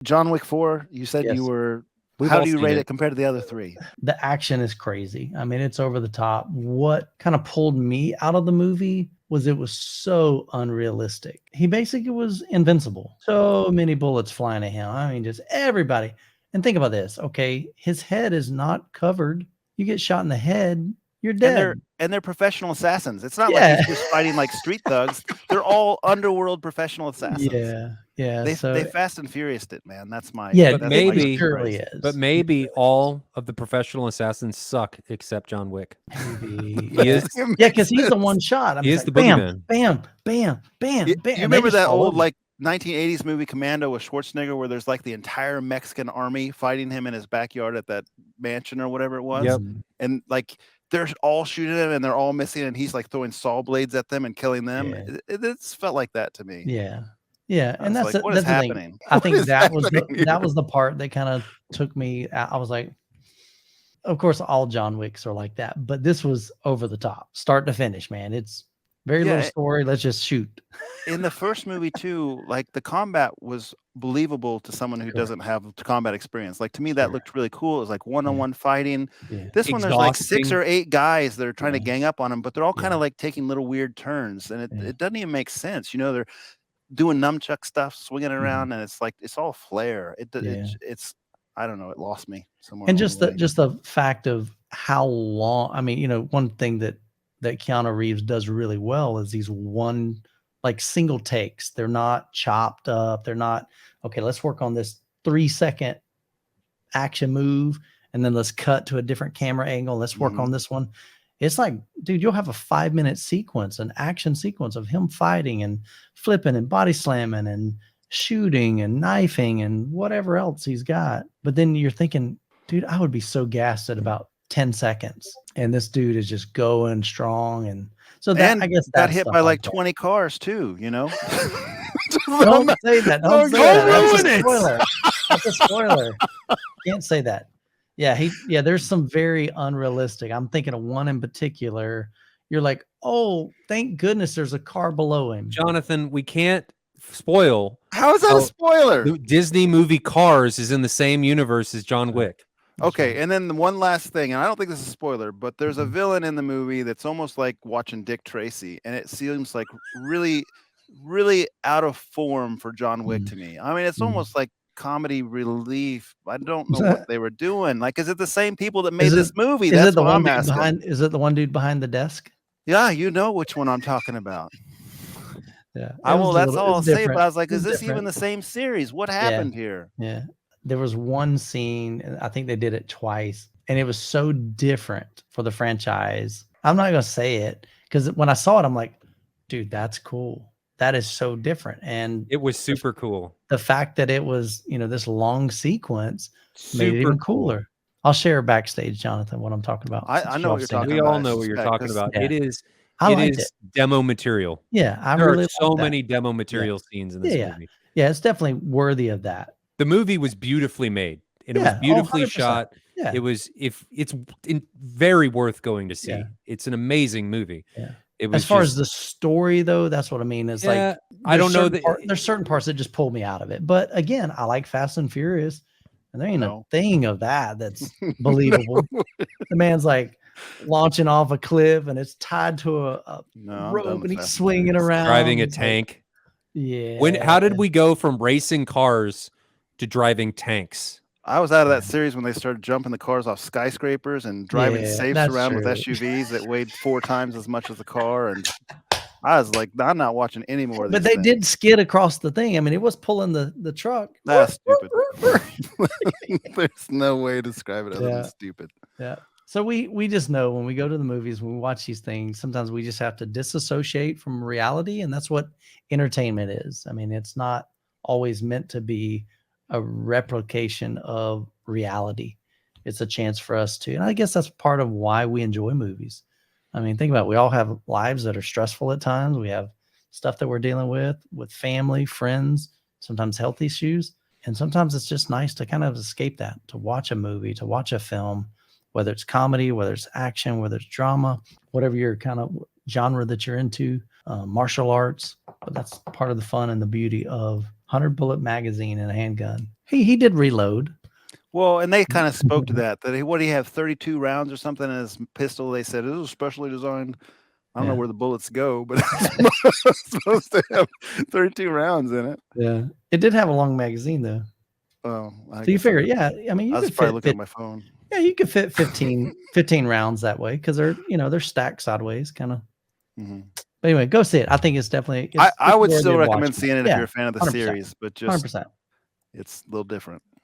John Wick 4, you said Yes. you were. We've How all do you seen rate it. it compared to the other three? The action is crazy. I mean, it's over the top. What kind of pulled me out of the movie was it was so unrealistic. He basically was invincible. So many bullets flying at him. I mean, just everybody. And think about this. Okay, his head is not covered. You get shot in the head, you're dead. And they're professional assassins. It's not like Yeah. he's just fighting like street thugs. They're all underworld professional assassins. Yeah. Yeah. They So Fast and Furioused it, man. That's my yeah, But that's it my maybe- surely catchphrase. is. But maybe all of the professional assassins suck except John Wick. Maybe. He is. Yeah, because he's the one shot. I'm He just is like, the bam, boogeyman. bam, bam, bam, You, bam. you and they remember just that fall old over. like 1980s movie Commando with Schwarzenegger where there's like the entire Mexican army fighting him in his backyard at that mansion or whatever it was? Yep. And like they're all shooting him and they're all missing and he's like throwing saw blades at them and killing them. Yeah. It's felt like that to me. Yeah. Yeah. I And was that's like, what is that's the thing. happening? I What think is that was happening here? that was the part that kind of took me out. I was like, of course, all John Wicks are like that, but this was over the top, start to finish, man. It's very Yeah, little story. Let's just shoot. In the first movie too, like the combat was believable to someone who Correct. doesn't have combat experience. Like to me, that Sure. looked really cool. It was like one-on-one fighting. Yeah. This one, there's like 6 Exhausting. or 8 guys that are trying to Yeah. gang up on him, but they're all kind Yeah. of like taking little weird turns, and Yeah. it doesn't even make sense. You know, they're doing nunchuck stuff, swinging Mhm. around, and it's like it's all flair. Yeah. It's I don't know. It lost me somewhere. And along just the the way. just the fact of how long, I mean, you know, one thing that Keanu Reeves does really well is these one like single takes. They're not chopped up. They're not, okay, let's work on this 3-second action move and then let's cut to a different camera angle. Let's work Mhm. on this one. It's like, dude, you'll have a 5-minute sequence, an action sequence of him fighting and flipping and body slamming and shooting and knifing and whatever else he's got. But then you're thinking, dude, I would be so gassed at about 10 seconds. And this dude is just going strong. And so that, And I guess got that's hit the by hard like part. 20 cars too. You know. Don't say that. Don't say Don't that. ruin That's a it. spoiler. That's a spoiler. Can't say that. Yeah, there's some very unrealistic. I'm thinking of one in particular. You're like, oh, thank goodness there's a car below him. Jonathan, we can't spoil. How is that Oh, a spoiler? The Disney movie Cars is in the same universe as John Wick. Okay, and then the one last thing, and I don't think this is a spoiler, but there's a Mhm. villain in the movie that's almost like watching Dick Tracy, and it seems like really, really out of form for John Wick to me. I mean, it's Mhm. almost like comedy relief. I don't know what they were doing. Like, is it the same people that made Is this it- movie? Is That's it the what one I'm dude asking. behind? Is it the one dude behind the desk? Yeah, you know which one I'm talking about. Yeah. That's all I'll say. But I was like, It is was this even different. the same series? What happened here? Yeah. There was one scene, and I think they did it twice, and it was so different for the franchise. I'm not going to say it because when I saw it, I'm like, dude, that's cool. That is so different. And It was super cool. the fact that it was, you know, this long sequence made it Super even cool. cooler. I'll share backstage, Jonathan, what I'm talking about. I since know y'all what you're seen it. talking We about, all I know what you're suspect, talking 'cause- about. Yeah. It is. I It liked is it. demo material. Yeah, I There really are so liked that. many demo material scenes in this Yeah. movie. Yeah, it's definitely worthy of that. The movie was beautifully made, and it Yeah, was oh, beautifully 100%. shot. Yeah. It was very worth going to see. Yeah. It's an amazing movie. Yeah. It was As far just, as the story, though, that's what I mean. It's yeah, like I don't know there's certain parts that just pull me out of it. But again, I like Fast and Furious, and there ain't No. a thing of that that's believable. The man's like launching off a cliff, and it's tied to a No, I'm done rope, with and he's Fast and swinging Furious. around, driving a It's like, tank. yeah. How did we go from racing cars to driving tanks? I was out of that series when they started jumping the cars off skyscrapers and driving Yeah, safes that's around with true. SUVs that weighed 4 times as much as the car. And I was like, I'm not watching any more of these But they things. did skid across the thing. I mean, it was pulling the truck. That's stupid. There's no way to describe it other Yeah. than stupid. Yeah. So we just know when we go to the movies, when we watch these things, sometimes we just have to disassociate from reality, and that's what entertainment is. I mean, it's not always meant to be a replication of reality. It's a chance for us to, and I guess that's part of why we enjoy movies. I mean, think about it. We all have lives that are stressful at times. We have stuff that we're dealing with family, friends, sometimes health issues. And sometimes it's just nice to kind of escape that, to watch a movie, to watch a film, whether it's comedy, whether it's action, whether it's drama, whatever your kind of genre that you're into, martial arts. But that's part of the fun and the beauty of 100 Bullet magazine and a handgun. He did reload. Well, and they kind of spoke to that. What do you have, 32 rounds or something in his pistol? They said it was specially designed. I don't know Yeah. where the bullets go, but it's supposed to have 32 rounds in it. Yeah, it did have a long magazine though. Oh, I So you guess I figure, didn't- yeah, I mean, I you was could probably fit, looking at my phone. yeah, you could fit 15 rounds that way because they're stacked sideways, kind of. Mhm. But anyway, go see it. I think it's definitely. I it's would worthy still of recommend watching. seeing it if Yeah, you're a fan of the 100%. series, but just 100%. it's a little different.